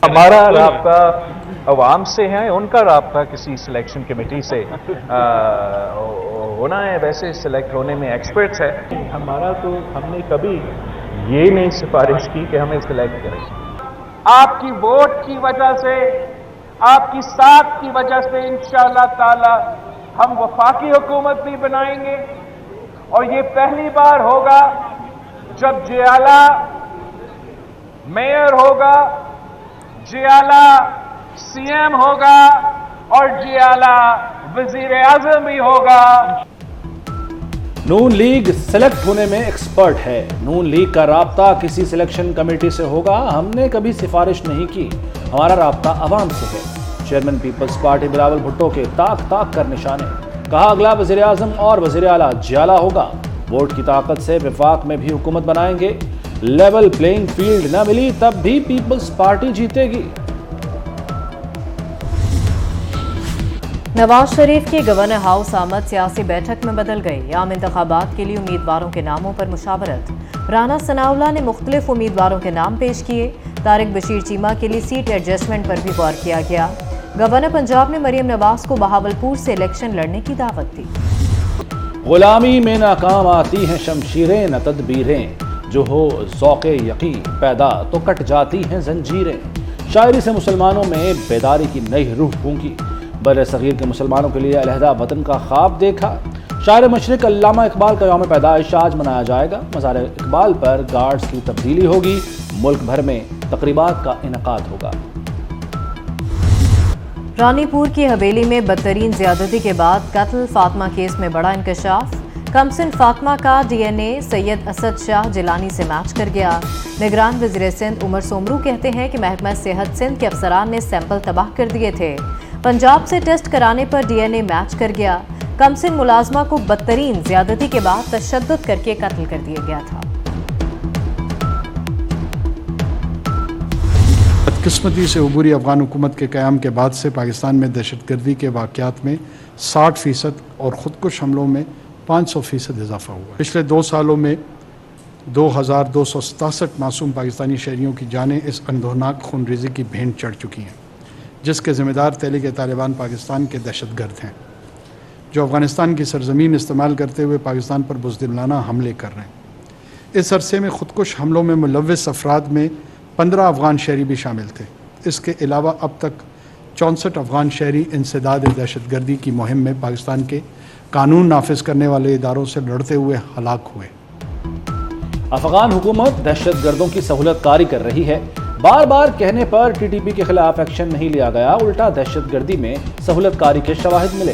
हमारा राब्ता अवाम से है, उनका राब्ता किसी सिलेक्शन कमेटी से होना है। वैसे सिलेक्ट होने में एक्सपर्ट्स है। हमारा तो हमने कभी ये नहीं सिफारिश की कि हमें सिलेक्ट करें। आपकी वोट की वजह से, आपकी साथ की वजह से इंशाअल्लाह ताला हम वफाकी हुकूमत भी बनाएंगे। और ये पहली बार होगा जब जियाला मेयर होगा, जियाला सीएम होगा और जियाला वजीर आजम भी होगा। नून लीग सेलेक्ट होने में एक्सपर्ट है। नून लीग का राब्ता किसी सिलेक्शन कमेटी से होगा। हमने कभी सिफारिश नहीं की, हमारा राब्ता अवाम से है। चेयरमैन पीपल्स पार्टी बिलावल भुट्टो के ताक ताक कर निशाने। कहा अगला वजीर आजम और वजीर आला जियाला होगा। वोट की ताकत से विफाक में भी हुकूमत बनाएंगे। लेवल प्लेइंग फील्ड न मिली तब भी पीपल्स पार्टी जीतेगी। नवाज शरीफ की गवर्नर हाउस आमद सियासी बैठक में बदल गई। आम इंतखाबात के लिए उम्मीदवारों के नामों पर मुशावरत। राना सनाउल्लाह ने मुख्तलिफ उम्मीदवारों के नाम पेश किए। तारिक बशीर चीमा के लिए सीट एडजस्टमेंट पर भी गौर किया गया। गवर्नर पंजाब ने मरियम नवाज को बहावलपुर से इलेक्शन लड़ने की दावत दी। गुलामी में नाकाम आती हैं शमशीरें न तदबीरें, जो हो ज़ौक़े यक़ी पैदा तो कट जाती हैं जंजीरें। शायरी से मुसलमानों में बेदारी की नई रूह फूंकी। बर सग़ीर के मुसलमानों के लिए अलहदा वतन का ख्वाब देखा। शायर मशरिक़ अल्लामा इकबाल का यौम पैदाइश आज मनाया जाएगा। मज़ार इकबाल पर गार्ड्स की तब्दीली होगी। मुल्क भर में तकरीबात का इनेकाद होगा। रानीपुर की हवेली में बदतरीन ज्यादती के बाद कत्ल फातिमा केस में बड़ा इंकशाफ। कमसिन फातिमा का डीएनए सैयद असद शाह जिलानी से मैच कर गया। निगरान वज़ीर सिंध उमर सोमरू कहते हैं कि महकमा सेहत सिंध के अफसरान ने सैंपल तबाह कर दिए थे। पंजाब से टेस्ट कराने पर डीएनए मैच कर गया। कमसिन मुलाजमा को बदतरीन ज्यादती के बाद तशद्दुद करके कत्ल कर दिया गया था। बदकिस्मती से अबूरी अफगान हुकूमत के क़याम के बाद से पाकिस्तान में दहशतगर्दी के वाक़यात में 60% और ख़ुदकुश हमलों में 500% इजाफा हुआ। पिछले 2 सालों में 2267 मासूम पाकिस्तानी शहरियों की जानें इस अंधोनाक खूनरेज़ी की भेंट चढ़ चुकी हैं, जिसके ज़िम्मेदार तहरीक तालिबान पाकिस्तान के दहशतगर्द हैं, जो अफ़गानिस्तान की सरजमीन इस्तेमाल करते हुए पाकिस्तान पर बुज़दिलाना हमले कर रहे हैं। इस अरसे में ख़ुदकुश हमलों में मुलव्वस अफराद में 15 अफ़गान शहरी भी शामिल थे। इसके अलावा अब तक 64 अफ़गान शहरी इंसदाद दहशतगर्दी की मुहिम में पाकिस्तान के कानून नाफिज करने वाले इदारों से लड़ते हुए हलाक हुए। अफगान हुकूमत दहशतगर्दों की सहूलत कारी कर रही है। बार बार कहने पर टीटीपी के खिलाफ एक्शन नहीं लिया गया, उल्टा दहशतगर्दी में सहूलत कारी के शवाहिद मिले।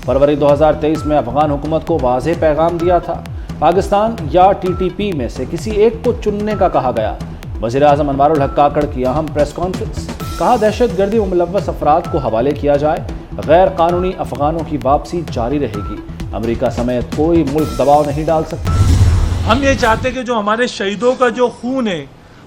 फरवरी 2023 में अफगान हुकूमत को वाज़ेह पैगाम दिया था। पाकिस्तान या टीटीपी में से किसी एक को चुनने का कहा गया। वज़ीर आज़म अनवारुल हक काकड़ की अहम प्रेस कॉन्फ्रेंस। कहा दहशतगर्दी में मुलव्वस अफराद को हवाले किया जाए। गैर कानूनी अफगानों की वापसी जारी रहेगी। अमेरिका समेत कोई मुल्क दबाव नहीं डाल सकता। हम ये चाहते हैं कि जो हमारे शहीदों का जो खून है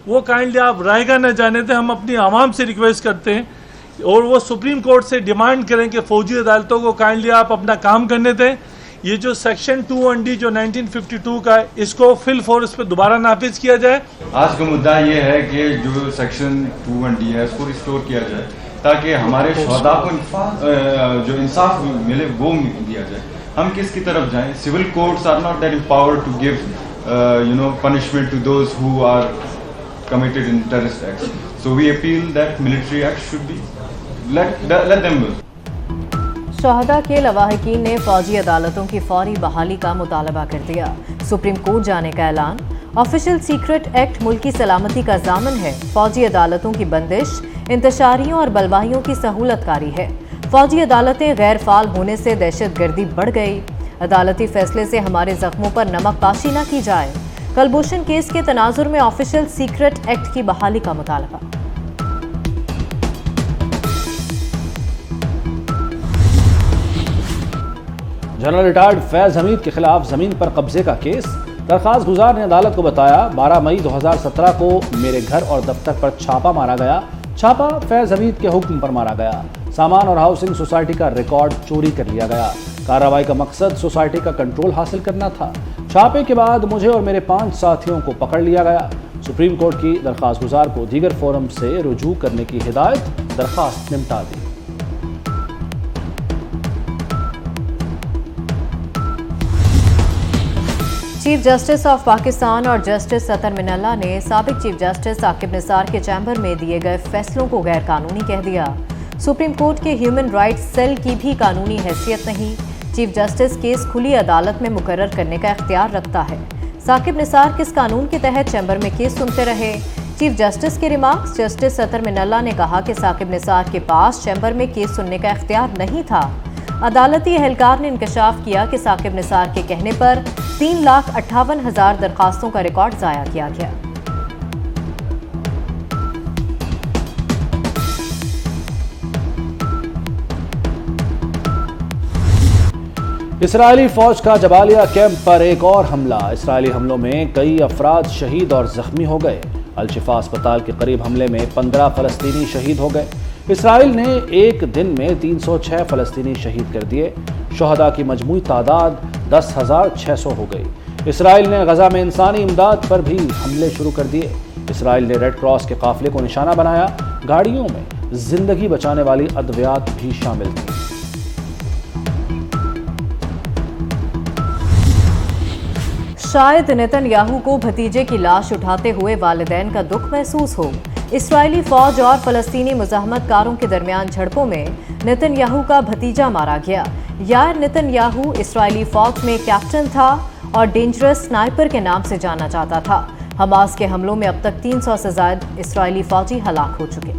वो काइंडली आप रायगा न जाने दें। हम अपनी आवाम से रिक्वेस्ट करते हैं और वो सुप्रीम कोर्ट से डिमांड करें कि फौजी अदालतों को काइंडली आप अपना काम करने दें। ये जो सेक्शन 2(1)D जो 1952 का है, इसको फिल फोर्स पे दोबारा नाफिज किया जाए। आज का मुद्दा ये है कि जो सेक्शन 2(1)D है इसको रिस्टोर किया जाए, ताकि हमारे शहदा को जो इंसाफ मिले वो दिया जाए। हम किसकी तरफ जाएं? Civil courts are not that empowered to give punishment to those who are committed in terrorist acts. So we appeal that military acts should be let them will. शहदा के लवाहिकीन ने फौजी अदालतों की फौरी बहाली का मुतालबा कर दिया। सुप्रीम कोर्ट जाने का ऐलान। ऑफिशियल सीक्रेट एक्ट मुल्क की सलामती का ज़ामन है। फौजी अदालतों की बंदिश इंतशारियों और बलवाहियों की सहूलतकारी है। फौजी अदालतें गैर फाल होने से दहशतगर्दी बढ़ गई। अदालती फैसले से हमारे जख्मों पर नमक पाशी न की जाए। कलभूषण केस के तनाजुर में ऑफिशियल सीक्रेट एक्ट की बहाली का मुतालबा। जनरल रिटायर्ड फैज हमीद के खिलाफ जमीन पर कब्जे का केस। दरखास्त गुजार ने अदालत को बताया 12 मई 2017 को मेरे घर और दफ्तर पर छापा मारा गया। छापा फैज हमीद के हुक्म पर मारा गया। सामान और हाउसिंग सोसाइटी का रिकॉर्ड चोरी कर लिया गया। कार्रवाई का मकसद सोसाइटी का कंट्रोल हासिल करना था। छापे के बाद मुझे और मेरे 5 साथियों को पकड़ लिया गया। सुप्रीम कोर्ट की दरख्वास्त गुजार को दीगर फोरम से रुजू करने की हिदायत, दरख्वास्त निपटा दी। चीफ जस्टिस ऑफ पाकिस्तान और जस्टिस सतर मिनल्ला ने साबिक चीफ जस्टिस साकिब निसार के चैम्बर में दिए गए फैसलों को गैर कानूनी कह दिया। सुप्रीम कोर्ट के ह्यूमन राइट्स सेल की भी कानूनी हैसियत नहीं। चीफ जस्टिस केस खुली अदालत में मुकर्रर करने का इख्तियार रखता है। साकिब निसार किस कानून के तहत चैम्बर में केस सुनते रहे? चीफ जस्टिस के रिमार्क्स। जस्टिस सतर मिनल्ला ने कहा कि साकिब निसार के पास चैम्बर में केस सुनने का इख्तियार नहीं था। अदालती एहलकार ने इंकशाफ किया कि साकिब निसार के कहने पर 3,58,000 दरखास्तों का रिकॉर्ड जाया किया गया। इसराइली फौज का जबालिया कैंप पर एक और हमला। इसराइली हमलों में कई अफराद शहीद और जख्मी हो गए। अल-शिफा अस्पताल के करीब हमले में 15 फलस्तीनी शहीद हो गए। इसराइल ने एक दिन में 306 फलस्तीनी शहीद कर दिए। शुहदा की मजमूई तादाद 10,600 हो गई। इसराइल ने गजा में इंसानी इमदाद पर भी हमले शुरू कर दिए। इसराइल ने रेड क्रॉस के काफिले को निशाना बनाया। गाड़ियों में जिंदगी बचाने वाली अद्वियात भी शामिल थी। शायद नेतन्याहू को भतीजे की लाश उठाते हुए वालिदैन का दुख महसूस हो। इस्राएली फौज और फलस्तीनी मुजाहमतकारों के दरमियान झड़पों में नेतन्याहू का भतीजा मारा गया। यार नेतन्याहू इस्राएली फौज में कैप्टन था और डेंजरस स्नाइपर के नाम से जाना जाता था। हमास के हमलों में अब तक 300 से ज्यादा इस्राएली फौजी हलाक हो चुके।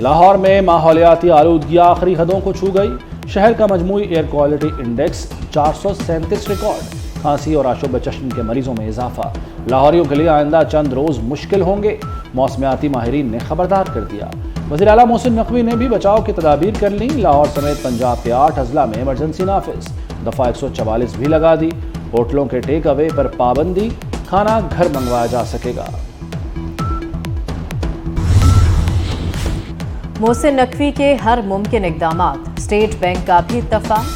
लाहौर में माहौलियाती आलूदगी आखिरी हदों को छू गई। शहर का मजमूई एयर क्वालिटी इंडेक्स 437 रिकॉर्ड। खांसी और आशुब चश्म के मरीजों में इजाफा। लाहौरियों के लिए आइंदा चंद रोज मुश्किल होंगे, मौसमियाती माहिरीन ने खबरदार कर दिया। वज़ीर आला मोहसिन नकवी ने भी बचाव की तदाबीर कर ली। लाहौर समेत पंजाब के 8 अजला में इमरजेंसी नाफिज। दफा 144 भी लगा दी। होटलों के टेक अवे पर पाबंदी, खाना घर मंगवाया जा सकेगा। मोहसिन नकवी के हर मुमकिन इक़दामात। स्टेट बैंक का भी इत्तफाक।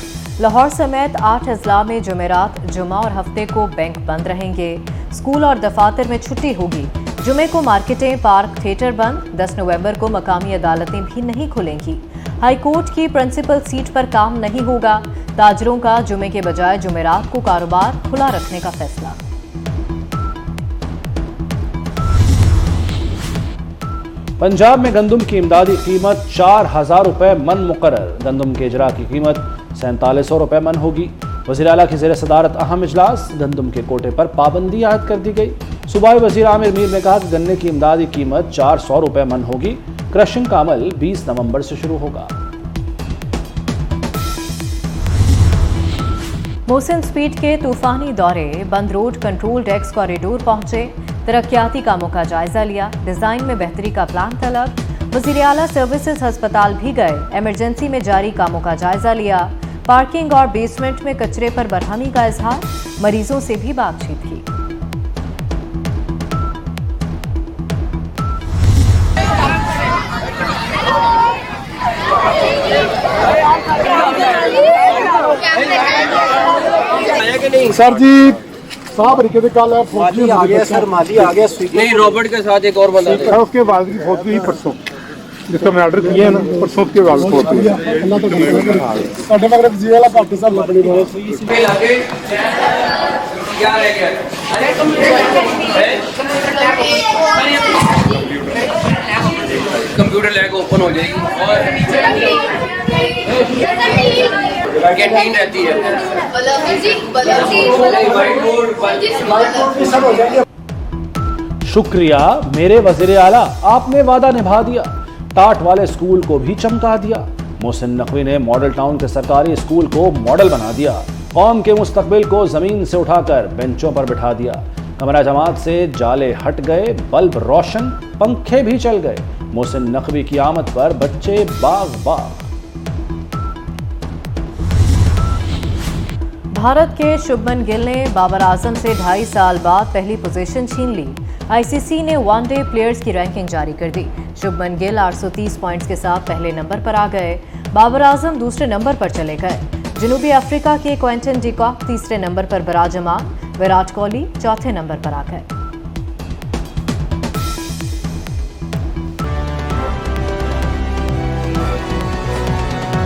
लाहौर समेत 8 अजला में जुमेरात, जुमा और हफ्ते को बैंक बंद रहेंगे। स्कूल और दफातर में छुट्टी होगी। जुमे को मार्केटें, पार्क, थिएटर बंद। 10 नवंबर को मकामी अदालतें भी नहीं खुलेंगी। हाई कोर्ट की प्रिंसिपल सीट पर काम नहीं होगा। ताजरों का जुमे के बजाय जुमेरात को कारोबार खुला रखने का फैसला। पंजाब में गंदम की इमदादी कीमत 4,000 रुपए मन मुकर्रर। गंदम के इजरा की कीमत 4700 रुपए मन होगी। वज़ीर आला की ज़ेर सदारत अहम इजलास। गंदम के कोटे पर पाबंदी आयद कर दी गई। सूबाई वज़ीर आमिर मीर ने कहा कि गन्ने की इमदादी कीमत 400 रुपए मन होगी। क्रशिंग का अमल 20 नवंबर से शुरू होगा। मोहसिन स्पीड के तूफानी दौरे बंद रोड कंट्रोल डेस्क कॉरिडोर पहुंचे। तरक्याती कामों का जायजा लिया। डिजाइन में बेहतरी का प्लान तलब। वज़ीर आला सर्विसेज अस्पताल भी गए। इमरजेंसी में जारी कामों का जायजा लिया। पार्किंग और बेसमेंट में कचरे पर बरहमी का इजहार। मरीजों से भी बातचीत की। सर जी साहब रिके कल माली आ गया सर, माली आ गया। नहीं, रॉबर्ट के साथ एक और बंदा था। उसके बाद की फौत हुई परसों, जिसका मैं ऑर्डर किया है ना, परसों के बाद फौत हुई। साडे मगर जी वाला पार्टी साहब अपनी बहुत क्या रह गया? कंप्यूटर लैब ओपन हो जाएगी और कैंटीन रहती है। शुक्रिया मेरे वज़ीर आला, आपने वादा निभा दिया। टाट वाले स्कूल को भी चमका दिया। मोहसिन नकवी ने मॉडल टाउन के सरकारी स्कूल को मॉडल बना दिया। कौम के मुस्तकबिल को जमीन से उठाकर बेंचों पर बिठा दिया। कमरा जमात से जाले हट गए, बल्ब रोशन, पंखे भी चल गए। मोहसिन नकवी की आमद पर बच्चे बाग बाग। भारत के शुभमन गिल ने बाबर आजम से 2.5 साल बाद पहली पोजीशन छीन ली। आईसीसी ने वनडे प्लेयर्स की रैंकिंग जारी कर दी। शुभमन गिल 830 पॉइंट्स के साथ पहले नंबर पर आ गए। बाबर आजम दूसरे नंबर पर चले गए। जनूबी अफ्रीका के क्वेंटन डिकॉक तीसरे नंबर पर बराजमान। विराट कोहली चौथे नंबर पर आ गए।